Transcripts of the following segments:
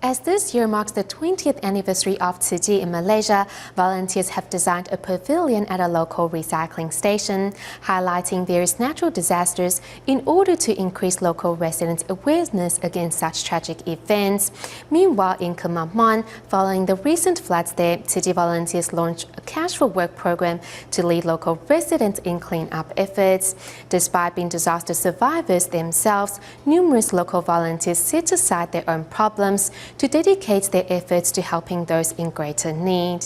As this year marks the 20th anniversary of Tzu Chi in Malaysia, volunteers have designed a pavilion at a local recycling station, highlighting various natural disasters in order to increase local residents' awareness against such tragic events. Meanwhile, in Kemaman, following the recent floods there, Tzu Chi volunteers launched a cash for work program to lead local residents in clean-up efforts. Despite being disaster survivors themselves, numerous local volunteers set aside their own problems to dedicate their efforts to helping those in greater need.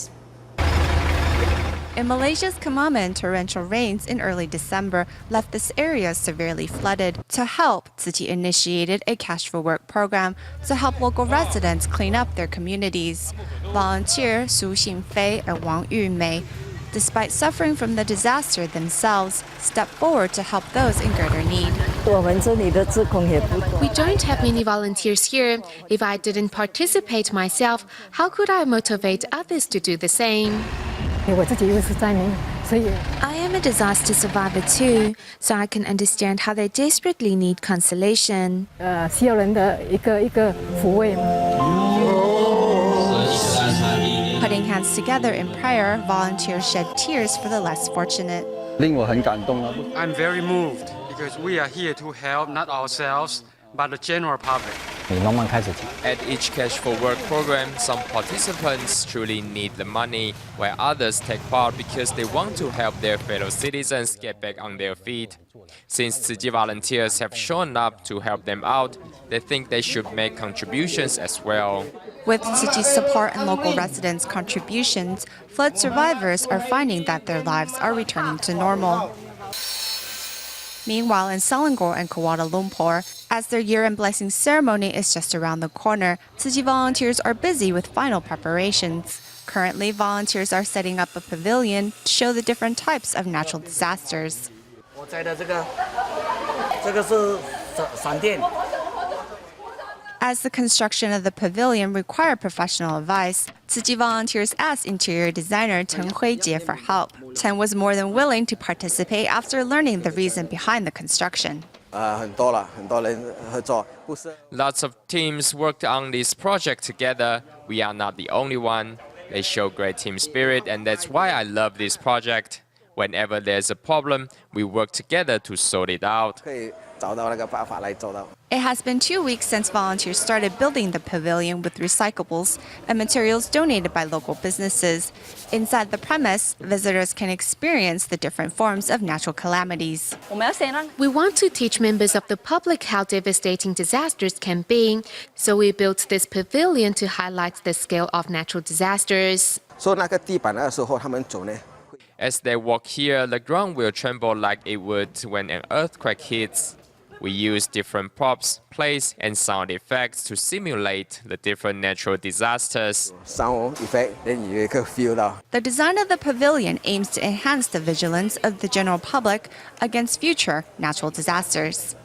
In Malaysia's Kemaman, torrential rains in early December left this area severely flooded. To help, Tzu Chi initiated a cash for work program to help local residents clean up their communities. Volunteer Su Xingfei and Wang Yumei, despite suffering from the disaster themselves, stepped forward to help those in greater need. We don't have many volunteers here. If I didn't participate myself, how could I motivate others to do the same? I am a disaster survivor too, so I can understand how they desperately need consolation. Putting hands together in prayer, volunteers shed tears for the less fortunate. I'm very moved because we are here to help not ourselves, but the general public. At each Cash for Work program, some participants truly need the money, while others take part because they want to help their fellow citizens get back on their feet. Since Tzu Chi volunteers have shown up to help them out, they think they should make contributions as well. With Tzu Chi's support and local residents' contributions, flood survivors are finding that their lives are returning to normal. Meanwhile, in Selangor and Kuala Lumpur, as their year-end blessing ceremony is just around the corner, Tzu Chi volunteers are busy with final preparations. Currently, volunteers are setting up a pavilion to show the different types of natural disasters. As the construction of the pavilion required professional advice, Tzu Chi volunteers asked interior designer Teng Huijie for help. Ten was more than willing to participate after learning the reason behind the construction. Lots of teams worked on this project together. We are not the only one. They show great team spirit, and that's why I love this project. Whenever there's a problem, we work together to sort it out. It has been 2 weeks since volunteers started building the pavilion with recyclables and materials donated by local businesses. Inside the premise, visitors can experience the different forms of natural calamities. We want to teach members of the public how devastating disasters can be, so we built this pavilion to highlight the scale of natural disasters. As they walk here, the ground will tremble like it would when an earthquake hits. We use different props, plays, and sound effects to simulate the different natural disasters. The design of the pavilion aims to enhance the vigilance of the general public against future natural disasters.